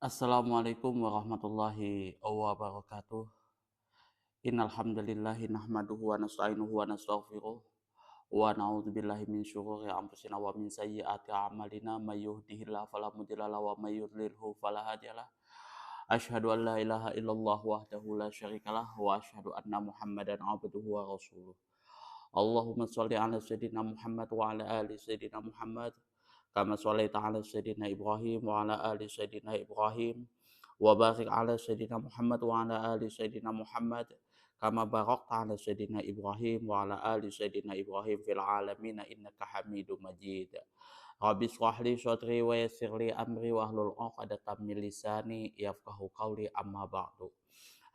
Assalamualaikum warahmatullahi wabarakatuh. Innal hamdalillahi nahmaduhu wa nasta'inuhu wa nastaghfiruh wa na'udzubillahi min syururi anfusina wa min sayyiati a'malina may yahdihillahu fala mudilla lahu wa may yudlilhu fala hadiyalah. Asyhadu an la ilaha illallah wahdahu la syarikalah wa asyhadu anna Muhammadan abduhu wa rasuluh. Allahumma shalli ala sayyidina Muhammad wa ala ali sayyidina Muhammad kama shallaita ala sayyidina Ibrahim wa ala ali sayyidina Ibrahim wa barik ala sayyidina Muhammad wa ala ali sayyidina Muhammad kama barakta ala sayyidina Ibrahim wa ala ali sayyidina Ibrahim fil alamin innaka Hamidum Majid. Rabbi shrah li sadri wa yassir li amri wa hlul 'uqdatam min lisani yafqahu qawli amma ba'du.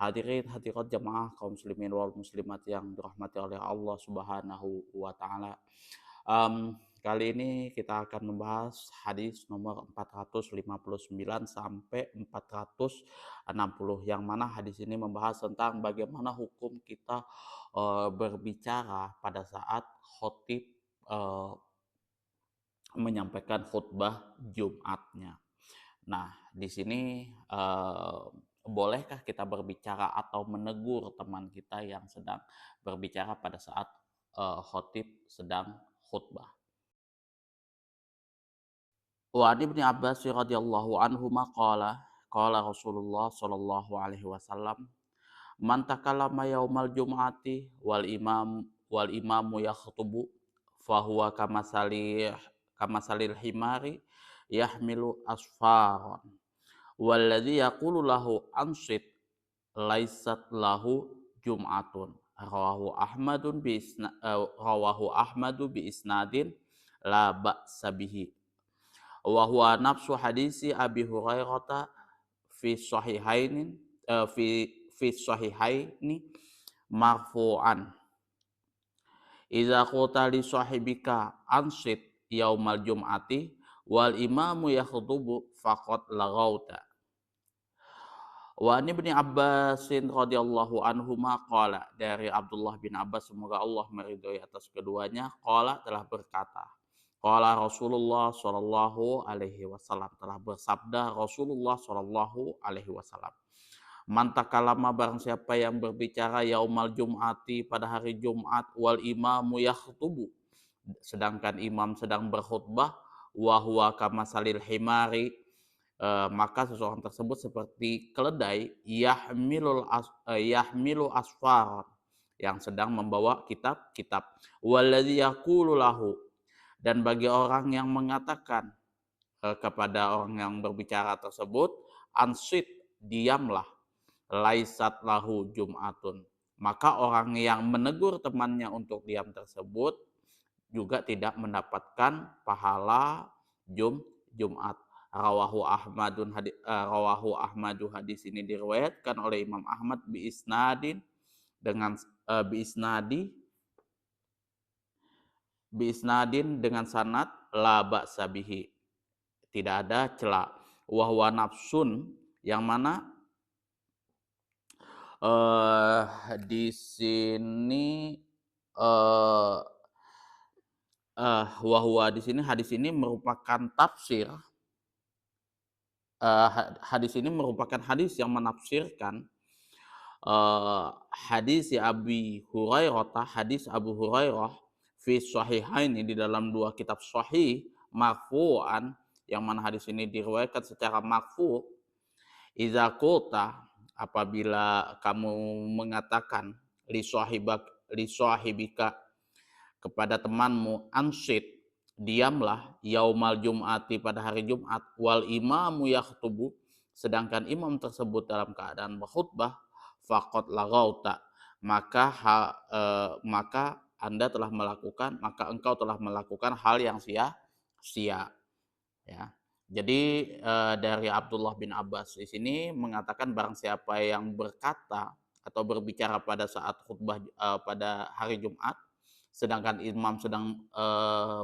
Hadirin hadirat jamaah kaum muslimin wal muslimat yang dirahmati oleh Allah Subhanahu wa taala. Kali ini kita akan membahas hadis nomor 459 sampai 460 yang mana hadis ini membahas tentang bagaimana hukum kita berbicara pada saat khotib eh, menyampaikan khutbah Jumatnya. Nah, di sini bolehkah kita berbicara atau menegur teman kita yang sedang berbicara pada saat khotib sedang khutbah? Wa an Ibnu Abbas radhiyallahu anhu qala qala Rasulullah sallallahu alaihi wasallam man takallama yaumal jum'ati wal imamu yakhutubu fahuwa kamasalil himari yahmilu asfaran walladzi yaqulu lahu ansit laisat lahu jum'atun rawahu Ahmadu bi isnadin la ba'sa bihi wa huwa nafsu hadisi Abi Hurairah fi sahihaini fi sahihaini marfu'an idza qulta li sahibika ansit yaumal jum'ati wal imamu yakhutubu faqad laghauta. Wa an Ibnu Abbasin radhiyallahu anhuma qala, dari Abdullah bin Abbas semoga Allah meridhoi atas keduanya, qala telah berkata, qala Rasulullah sallallahu alaihi wasallam, telah bersabda Rasulullah sallallahu alaihi wasallam, man takalama barang siapa yang berbicara yaumal jum'ati pada hari Jumat wal imamu yakhutubu sedangkan imam sedang berkhutbah wa huwa kamasalil himari maka seseorang tersebut seperti keledai yahmilu asfar yang sedang membawa kitab-kitab waladzi yaqulu lahu, dan bagi orang yang mengatakan kepada orang yang berbicara tersebut ansit diamlah laisat lahu jum'atun, maka orang yang menegur temannya untuk diam tersebut juga tidak mendapatkan pahala Jumat. Rawahu Ahmadu, hadis ini diriwayatkan oleh Imam Ahmad bi isnadin dengan bi isnadin dengan sanad la ba'sa bihi, tidak ada cela. Wa huwa nafsun, yang mana di sini di sini hadis ini merupakan tafsir. Hadis ini merupakan hadis yang menafsirkan hadis hadis Abu Hurairah fi sahihaini, di dalam dua kitab sahih marfu'an, yang mana hadis ini diriwayatkan secara marfu'. Idza qulta, apabila kamu mengatakan li sahibika kepada temanmu, ansit diamlah yaumal jum'ati pada hari Jumat wal imamu yakhutubu sedangkan imam tersebut dalam keadaan berkhutbah faqad laghauta, maka engkau telah melakukan hal yang sia-sia, ya. Jadi dari Abdullah bin Abbas di sini mengatakan barang siapa yang berkata atau berbicara pada saat khutbah pada hari Jumat sedangkan imam sedang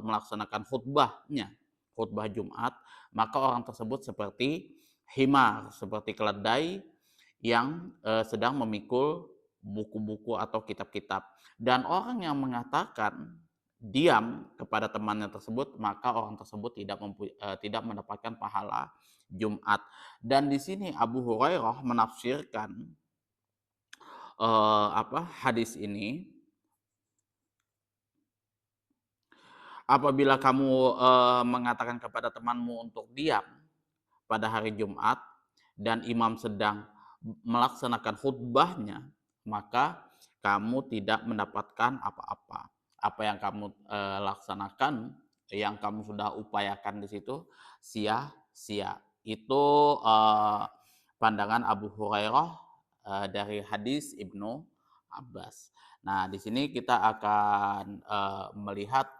melaksanakan khutbah Jumat, maka orang tersebut seperti himar, seperti keledai yang sedang memikul buku-buku atau kitab-kitab. Dan orang yang mengatakan diam kepada temannya tersebut, maka orang tersebut tidak mendapatkan pahala Jumat. Dan di sini Abu Hurairah menafsirkan hadis ini, apabila kamu mengatakan kepada temanmu untuk diam pada hari Jumat dan imam sedang melaksanakan khutbahnya, maka kamu tidak mendapatkan apa-apa. Apa yang kamu laksanakan, yang kamu sudah upayakan di situ sia-sia. Itu pandangan Abu Hurairah dari hadis Ibnu Abbas. Nah, di sini kita akan melihat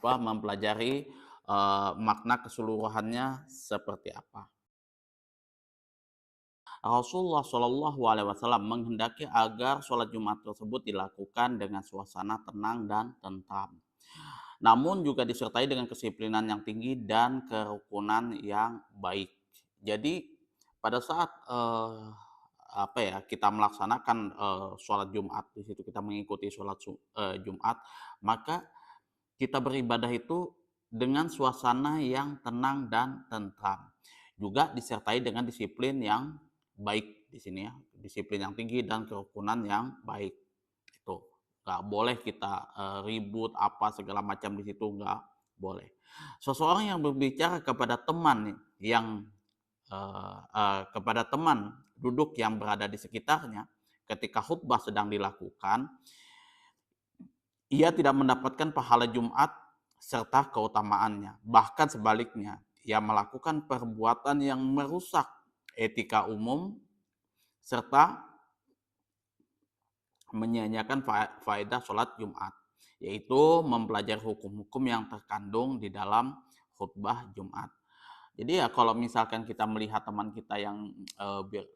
mempelajari makna keseluruhannya seperti apa. Rasulullah Shallallahu Alaihi Wasallam menghendaki agar sholat Jumat tersebut dilakukan dengan suasana tenang dan tentram, namun juga disertai dengan kedisiplinan yang tinggi dan kerukunan yang baik. Jadi pada saat kita melaksanakan sholat Jumat, di situ kita mengikuti sholat Jumat, maka kita beribadah itu dengan suasana yang tenang dan tentram, juga disertai dengan disiplin yang baik di sini ya, disiplin yang tinggi dan kerukunan yang baik. Itu nggak boleh kita ribut apa segala macam di situ, nggak boleh. Seseorang yang berbicara kepada teman yang kepada teman duduk yang berada di sekitarnya ketika khutbah sedang dilakukan, ia tidak mendapatkan pahala Jumat serta keutamaannya. Bahkan sebaliknya, ia melakukan perbuatan yang merusak etika umum serta menyia-nyiakan faedah sholat Jumat, yaitu mempelajari hukum-hukum yang terkandung di dalam khutbah Jumat. Jadi ya kalau misalkan kita melihat teman kita yang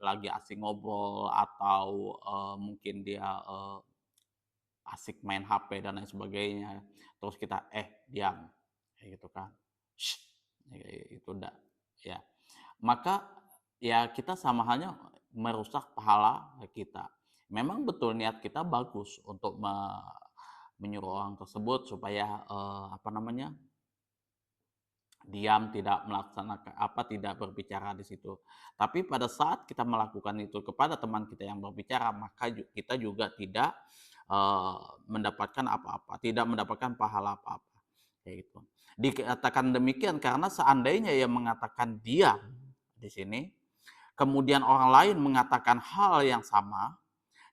lagi asik ngobrol atau mungkin dia asik main HP dan lain sebagainya, terus kita diam, kayak gitu kan, shh, itu enggak, ya. Maka ya kita sama halnya merusak pahala kita. Memang betul niat kita bagus untuk menyuruh orang tersebut supaya diam, tidak melaksanakan tidak berbicara di situ. Tapi pada saat kita melakukan itu kepada teman kita yang berbicara, maka kita juga tidak mendapatkan apa-apa, tidak mendapatkan pahala apa-apa, kayak gitu. Dikatakan demikian karena seandainya ia mengatakan diam di sini, kemudian orang lain mengatakan hal yang sama,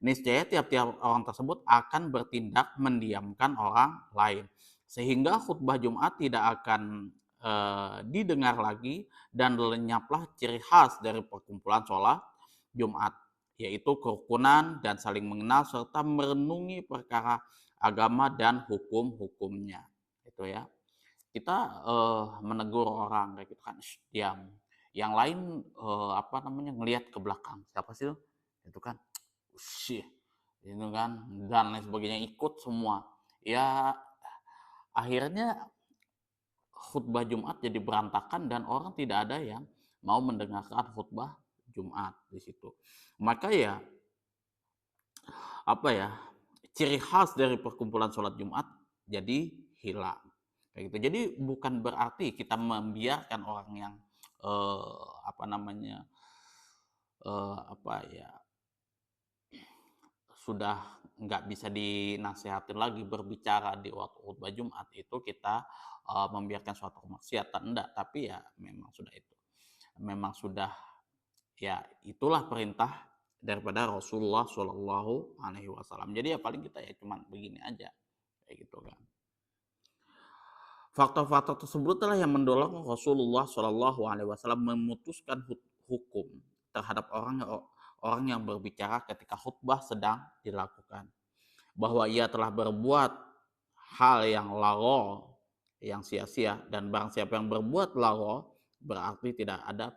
niscaya tiap-tiap orang tersebut akan bertindak mendiamkan orang lain, sehingga khutbah Jumat tidak akan didengar lagi dan lenyaplah ciri khas dari perkumpulan sholat Jumat, yaitu kerukunan dan saling mengenal serta merenungi perkara agama dan hukum-hukumnya. Itu ya. Kita menegur orang kayak gitu kan, diam. Yang lain ngelihat ke belakang. Siapa sih itu? Itu kan, sih, itu kan, dan lain sebagainya, ikut semua. Ya akhirnya khutbah Jumat jadi berantakan dan orang tidak ada yang mau mendengarkan khutbah Jumat di situ. Maka ya ciri khas dari perkumpulan sholat Jumat jadi hilang. Kayak gitu. Jadi bukan berarti kita membiarkan orang yang sudah nggak bisa dinasihatin lagi berbicara di waktu khutbah Jumat, itu kita membiarkan suatu kemaksiatan, enggak, tapi ya memang sudah ya itulah perintah daripada Rasulullah Shallallahu Alaihi Wasallam. Jadi ya paling kita ya cuman begini aja kayak gitu kan. Faktor-faktor tersebut adalah yang mendorong Rasulullah Shallallahu Alaihi Wasallam memutuskan hukum terhadap orang yang berbicara ketika khutbah sedang dilakukan, bahwa ia telah berbuat hal yang lagho, yang sia-sia, dan barang siapa yang berbuat lagho berarti tidak ada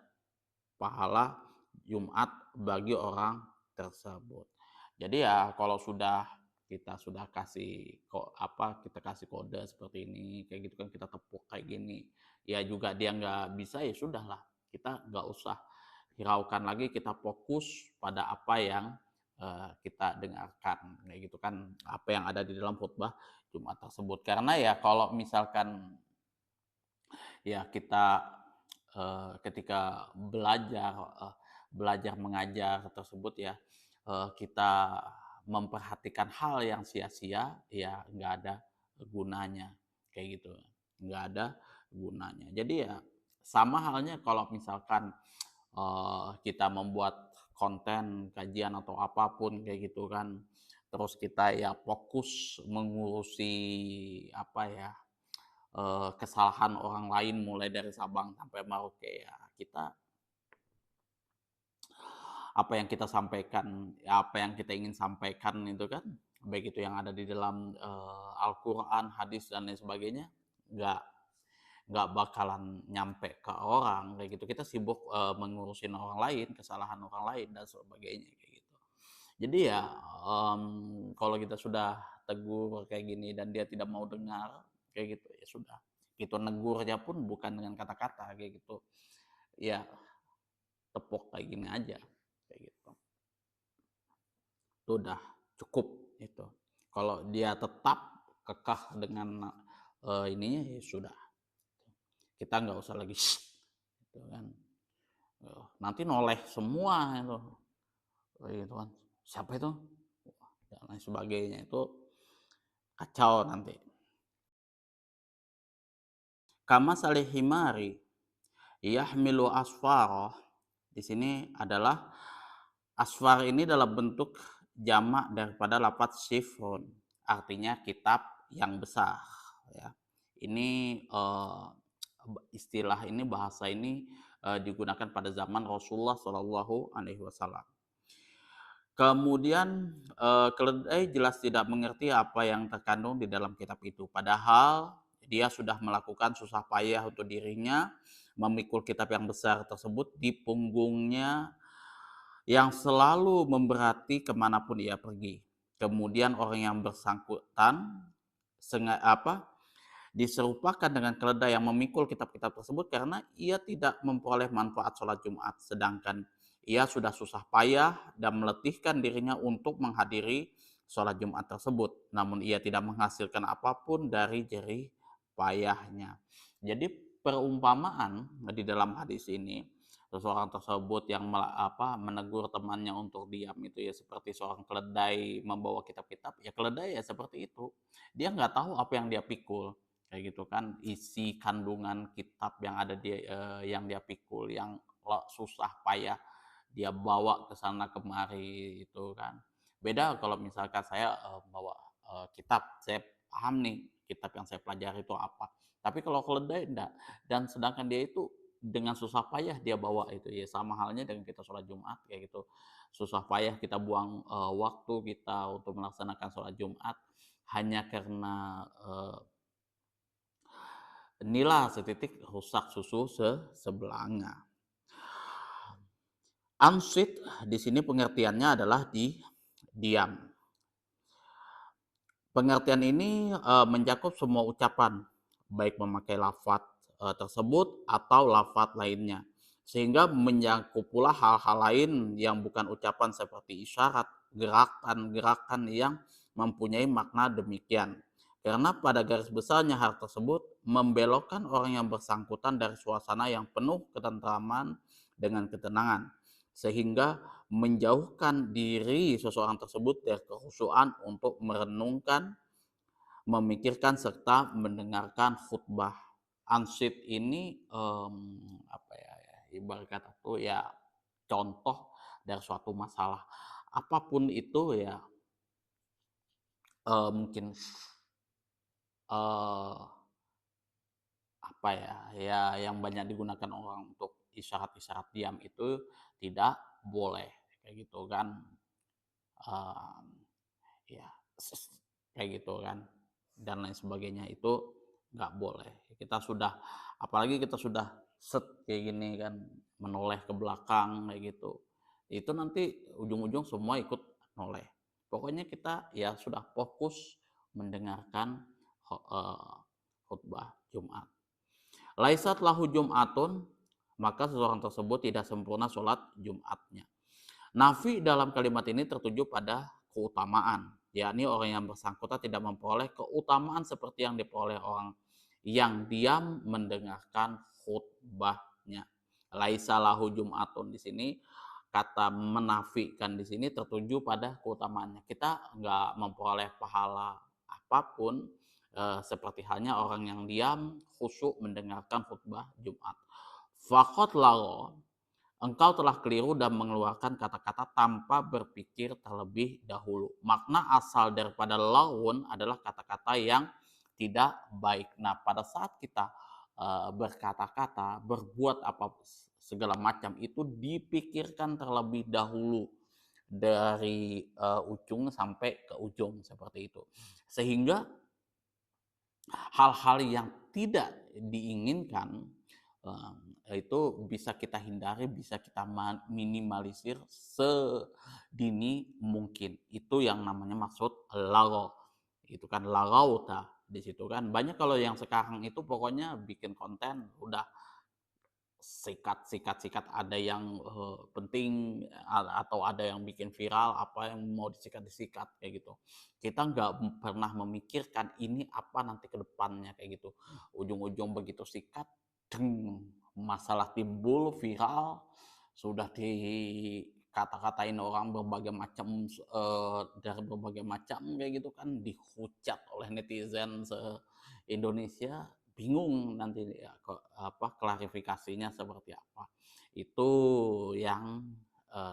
pahala Jumat bagi orang tersebut. Jadi ya kalau kita sudah kita kasih kode seperti ini, kayak gitu kan, kita tepuk kayak gini, ya juga dia nggak bisa, ya sudahlah, kita nggak usah hiraukan lagi, kita fokus pada apa yang kita dengarkan, kayak gitu kan, apa yang ada di dalam khutbah Jumat tersebut. Karena ya kalau misalkan ya kita, ketika belajar mengajar tersebut ya, kita memperhatikan hal yang sia-sia, ya nggak ada gunanya, kayak gitu, nggak ada gunanya. Jadi ya sama halnya kalau misalkan, kita membuat konten, kajian atau apapun kayak gitu kan, terus kita ya fokus mengurusi apa ya, kesalahan orang lain mulai dari Sabang sampai Merauke, ya kita apa yang kita sampaikan, ya apa yang kita ingin sampaikan itu kan, baik itu yang ada di dalam, Al-Qur'an, hadis dan lain sebagainya, nggak nggak bakalan nyampe ke orang kayak gitu. Kita sibuk, mengurusin orang lain, kesalahan orang lain dan sebagainya kayak gitu. Jadi ya, kalau kita sudah tegur kayak gini dan dia tidak mau dengar kayak gitu, ya sudah. Itu negurnya pun bukan dengan kata-kata kayak gitu. Ya tepok kayak gini aja kayak gitu. Itu udah cukup itu. Kalau dia tetap kekeh dengan, ininya ya sudah. Kita nggak usah lagi gitu kan. Nanti noleh semua itu. Gitu kan. Siapa itu? Dan lain sebagainya itu kacau nanti. Kama salihimari yahmilu asfarah. Di sini adalah asfar ini dalam bentuk jamak daripada lafaz sifrun, artinya kitab yang besar ya. Ini istilah ini, bahasa ini digunakan pada zaman Rasulullah Shallallahu alaihi wasallam. Kemudian, keledai jelas tidak mengerti apa yang terkandung di dalam kitab itu. Padahal dia sudah melakukan susah payah untuk dirinya, memikul kitab yang besar tersebut di punggungnya yang selalu memberati kemanapun ia pergi. Kemudian orang yang bersangkutan diserupakan dengan keledai yang memikul kitab-kitab tersebut karena ia tidak memperoleh manfaat sholat Jumat, sedangkan ia sudah susah payah dan meletihkan dirinya untuk menghadiri sholat Jumat tersebut, namun ia tidak menghasilkan apapun dari jerih payahnya. Jadi perumpamaan di dalam hadis ini, seseorang tersebut yang menegur temannya untuk diam itu ya seperti seorang keledai membawa kitab-kitab, ya keledai ya seperti itu. Dia nggak tahu apa yang dia pikul kayak gitu kan, isi kandungan kitab yang ada yang dia pikul, yang susah payah dia bawa ke sana kemari itu kan. Beda kalau misalkan saya bawa kitab, saya paham nih kitab yang saya pelajari itu apa. Tapi kalau keledai enggak, dan sedangkan dia itu dengan susah payah dia bawa itu ya, sama halnya dengan kita sholat Jumat kayak gitu. Susah payah kita buang waktu kita untuk melaksanakan sholat Jumat hanya karena nila setitik rusak susu sebelanga. Ansit di sini pengertiannya adalah diam. Pengertian ini mencakup semua ucapan, baik memakai lafaz tersebut atau lafaz lainnya, sehingga mencakup pula hal-hal lain yang bukan ucapan seperti isyarat, gerakan-gerakan yang mempunyai makna demikian. Karena pada garis besarnya hal tersebut membelokkan orang yang bersangkutan dari suasana yang penuh ketentraman dengan ketenangan, sehingga menjauhkan diri seseorang tersebut dari kekhusyuan untuk merenungkan, memikirkan serta mendengarkan khutbah. Ansyid ini apa ya, ibarat kata tuh ya contoh dari suatu masalah apapun itu ya, mungkin eh, apa ya, ya yang banyak digunakan orang untuk isyarat-isyarat diam itu tidak boleh kayak gitu kan. Mmm, ya kayak gitu kan, dan lain sebagainya itu nggak boleh. Kita sudah, apalagi kita sudah set kayak gini kan, menoleh ke belakang kayak gitu, itu nanti ujung-ujung semua ikut noleh. Pokoknya kita ya sudah fokus mendengarkan khutbah Jumat. Laisat lahu Jum'atun, maka seseorang tersebut tidak sempurna sholat Jumatnya. Nafi dalam kalimat ini tertuju pada keutamaan. yakni orang yang bersangkutan tidak memperoleh keutamaan seperti yang diperoleh orang yang diam mendengarkan khutbahnya. Laisa lahu jum'atun, di sini kata menafikan di sini tertuju pada keutamaannya. Kita nggak memperoleh pahala apapun seperti halnya orang yang diam khusyuk mendengarkan khutbah Jumat. Faqad lagha, engkau telah keliru dan mengeluarkan kata-kata tanpa berpikir terlebih dahulu. Makna asal daripada laun adalah kata-kata yang tidak baik. Nah, pada saat kita berkata-kata, berbuat apa segala macam itu dipikirkan terlebih dahulu dari ujung sampai ke ujung seperti itu. Sehingga hal-hal yang tidak diinginkan itu bisa kita hindari, bisa kita minimalisir sedini mungkin. Itu yang namanya maksud lagho. Itu kan laghauta di situ kan. Banyak kalau yang sekarang itu pokoknya bikin konten udah sikat, ada yang penting atau ada yang bikin viral, apa yang mau disikat kayak gitu. Kita nggak pernah memikirkan ini apa nanti ke depannya kayak gitu. Ujung-ujung begitu sikat, deng, masalah timbul viral, sudah dikata-katain orang berbagai macam dari berbagai macam kayak gitu kan, dihujat oleh netizen se-Indonesia, bingung nanti ya klarifikasinya seperti apa. Itu yang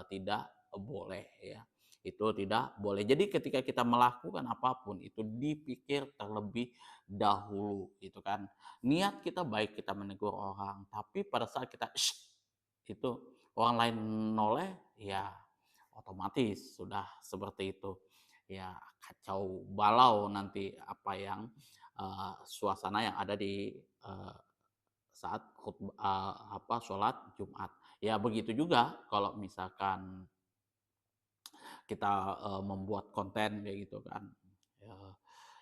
tidak boleh ya. Itu tidak boleh. Jadi ketika kita melakukan apapun itu dipikir terlebih dahulu gitu kan. Niat kita baik, kita menegur orang, tapi pada saat kita itu orang lain noleh ya otomatis sudah seperti itu. Ya kacau balau nanti apa yang suasana yang ada di saat sholat Jumat. Ya begitu juga kalau misalkan kita membuat konten kayak gitu kan, ya,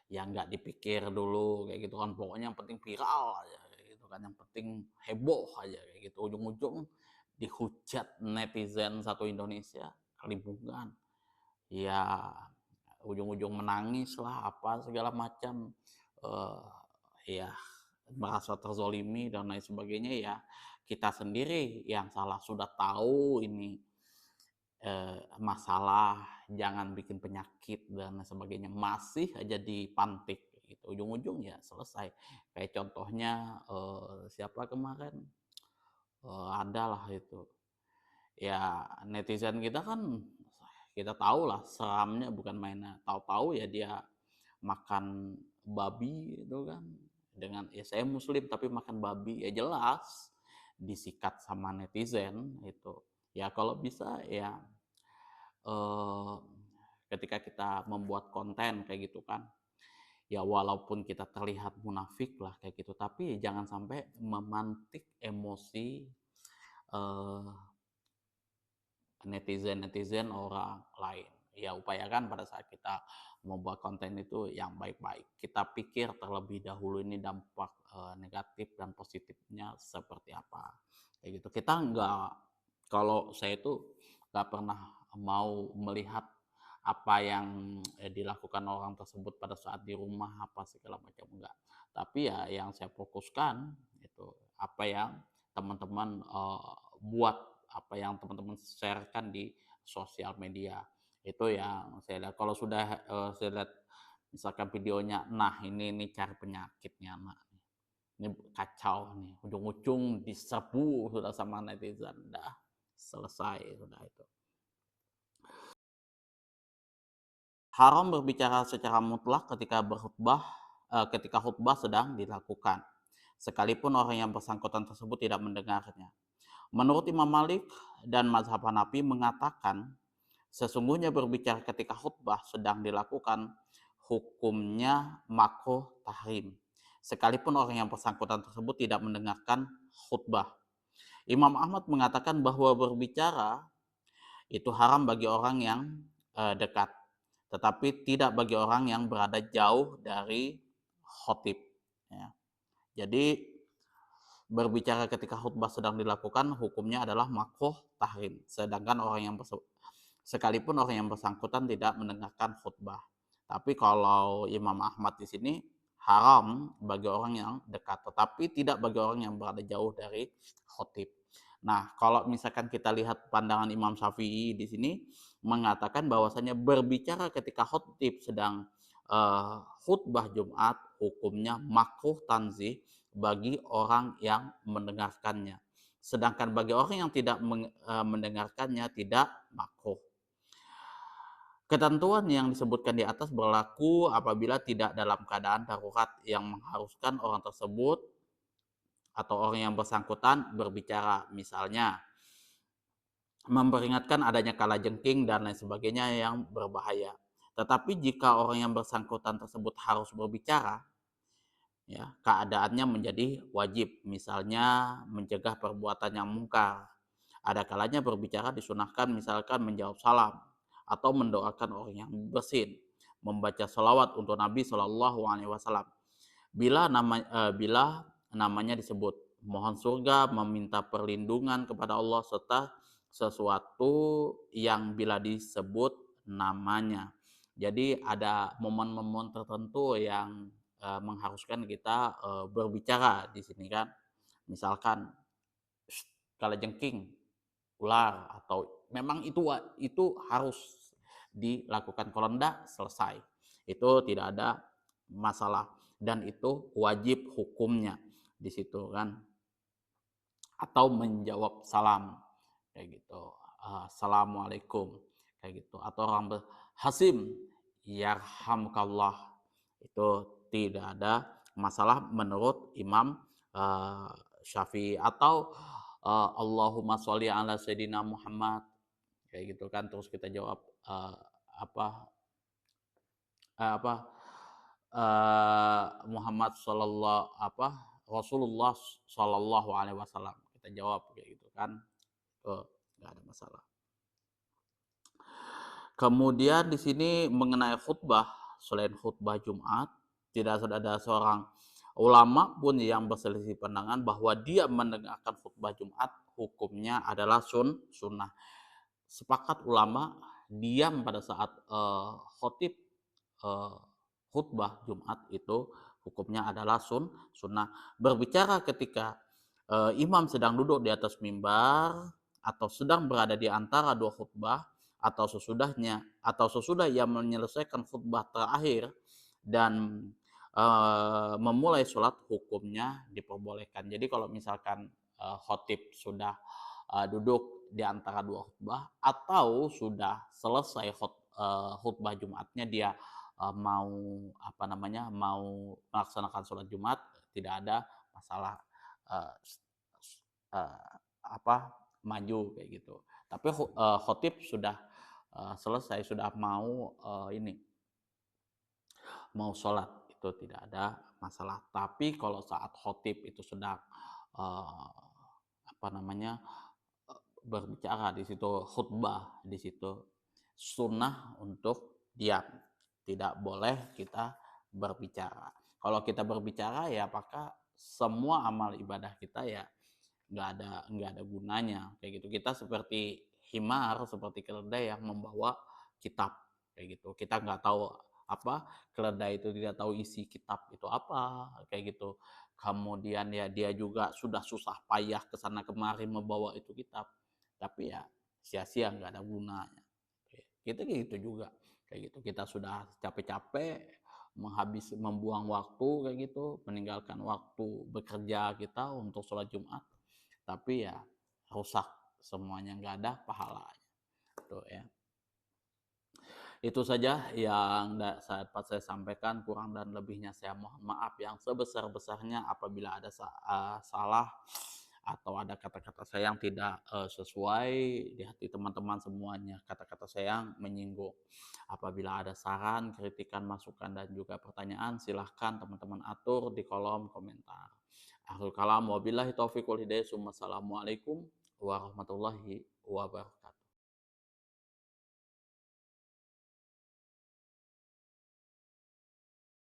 yang nggak dipikir dulu kayak gitu kan, pokoknya yang penting viral aja kayak gitu kan, yang penting heboh aja kayak gitu, ujung-ujung dihujat netizen satu Indonesia kelimpungan, ya ujung-ujung menangis lah apa segala macam, ya merasa terzolimi dan lain sebagainya. Ya kita sendiri yang salah, sudah tahu ini masalah, jangan bikin penyakit dan lain sebagainya, masih aja dipantik gitu, ujung-ujung ya selesai. Kayak contohnya siapa kemarin, adalah itu ya netizen kita kan, kita tahu lah seramnya bukan mainnya, tahu-tahu ya dia makan babi itu kan, dengan ya saya muslim tapi makan babi, ya jelas disikat sama netizen itu. Ya kalau bisa ya eh, ketika kita membuat konten kayak gitu kan, ya walaupun kita terlihat munafik lah kayak gitu, tapi jangan sampai memantik emosi eh, netizen-netizen orang lain. Ya upayakan pada saat kita membuat konten itu yang baik-baik. Kita pikir terlebih dahulu ini dampak negatif dan positifnya seperti apa. Kayak gitu. Kita nggak, kalau saya itu nggak pernah mau melihat apa yang dilakukan orang tersebut pada saat di rumah apa segala macam, enggak. Tapi ya yang saya fokuskan itu apa yang teman-teman buat, apa yang teman-teman sharekan di sosial media. Itu yang saya lihat. Kalau sudah saya lihat misalkan videonya, nah ini cari penyakitnya, nah ini kacau nih, ujung-ujung diserbu sudah sama netizen, dah selesai sudah itu. Haram berbicara secara mutlak ketika khutbah sedang dilakukan, sekalipun orang yang bersangkutan tersebut tidak mendengarnya. Menurut Imam Malik dan mazhab Hanafi mengatakan, sesungguhnya berbicara ketika khutbah sedang dilakukan hukumnya makruh tahrim, sekalipun orang yang bersangkutan tersebut tidak mendengarkan khutbah. Imam Ahmad mengatakan bahwa berbicara itu haram bagi orang yang dekat, tetapi tidak bagi orang yang berada jauh dari khotib. Ya. Jadi berbicara ketika khutbah sedang dilakukan hukumnya adalah makruh tahrim, sedangkan sekalipun orang yang bersangkutan tidak mendengarkan khutbah. Tapi kalau Imam Ahmad di sini haram bagi orang yang dekat, tetapi tidak bagi orang yang berada jauh dari khotib. Nah, kalau misalkan kita lihat pandangan Imam Syafi'i di sini mengatakan bahwasanya berbicara ketika khotib sedang khutbah Jumat hukumnya makruh tanzih bagi orang yang mendengarkannya. Sedangkan bagi orang yang tidak mendengarkannya tidak makruh. Ketentuan yang disebutkan di atas berlaku apabila tidak dalam keadaan darurat yang mengharuskan orang tersebut atau orang yang bersangkutan berbicara. Misalnya, memperingatkan adanya kalajengking dan lain sebagainya yang berbahaya. Tetapi jika orang yang bersangkutan tersebut harus berbicara, ya, keadaannya menjadi wajib. Misalnya mencegah perbuatan yang mungkar. Ada kalanya berbicara disunahkan misalkan menjawab salam atau mendoakan orang yang bersin, membaca salawat untuk Nabi Shallallahu Alaihi Wasallam. Bila namanya disebut, mohon surga, meminta perlindungan kepada Allah serta sesuatu yang bila disebut namanya. Jadi ada momen-momen tertentu yang mengharuskan kita berbicara di sini kan. Misalkan kalajengking, ular, atau memang itu harus dilakukan. Kalau enggak, selesai. Itu tidak ada masalah dan itu wajib hukumnya di situ kan. Atau menjawab salam kayak gitu. Assalamualaikum kayak gitu. Atau orang Hasim yarhamkallah, itu tidak ada masalah menurut Imam Syafi'i. Atau Allahumma sholli ala sayyidina Muhammad kayak gitu kan, terus kita jawab apa apa Muhammad sallallahu Rasulullah Shallallahu Alaihi Wasallam, kita jawab kayak gitu kan, nggak ada masalah. Kemudian di sini mengenai khutbah, selain khutbah Jumat, tidak ada seorang ulama pun yang berselisih pandangan bahwa dia mendengarkan khutbah Jumat hukumnya adalah sunnah. Sepakat ulama diam pada saat khotib khutbah Jumat itu hukumnya adalah sunnah. Berbicara ketika imam sedang duduk di atas mimbar atau sedang berada di antara dua khutbah atau sesudah ia menyelesaikan khutbah terakhir dan memulai sholat, hukumnya diperbolehkan. Jadi kalau misalkan khotib sudah duduk di antara dua khutbah atau sudah selesai khutbah Jumatnya, dia mau mau melaksanakan sholat Jumat, tidak ada masalah uh, maju kayak gitu. Tapi khotib sudah selesai, sudah mau sholat, itu tidak ada masalah. Tapi kalau saat khotib itu sedang uh, berbicara di situ, khutbah di situ, sunnah untuk diam, tidak boleh kita berbicara. Kalau kita berbicara ya apakah semua amal ibadah kita ya nggak ada gunanya kayak gitu. Kita seperti himar, seperti keledai yang membawa kitab kayak gitu. Kita nggak tahu keledai itu tidak tahu isi kitab itu apa kayak gitu. Kemudian ya dia juga sudah susah payah kesana kemari membawa itu kitab, tapi ya sia-sia, nggak ada gunanya. Kita gitu juga kayak gitu. Kita sudah capek-capek membuang waktu kayak gitu, meninggalkan waktu bekerja kita untuk sholat Jumat, tapi ya rusak semuanya, nggak ada pahalanya tuh ya. Itu saja yang dapat saya sampaikan, kurang dan lebihnya saya mohon maaf yang sebesar-besarnya apabila ada salah atau ada kata-kata saya yang tidak sesuai di hati teman-teman semuanya, kata-kata saya yang menyinggung. Apabila ada saran, kritikan, masukan, dan juga pertanyaan, silahkan teman-teman atur di kolom komentar. Akhirul kalam, wabillahi taufiq wal hidayah. Assalamualaikum warahmatullahi wabarakatuh.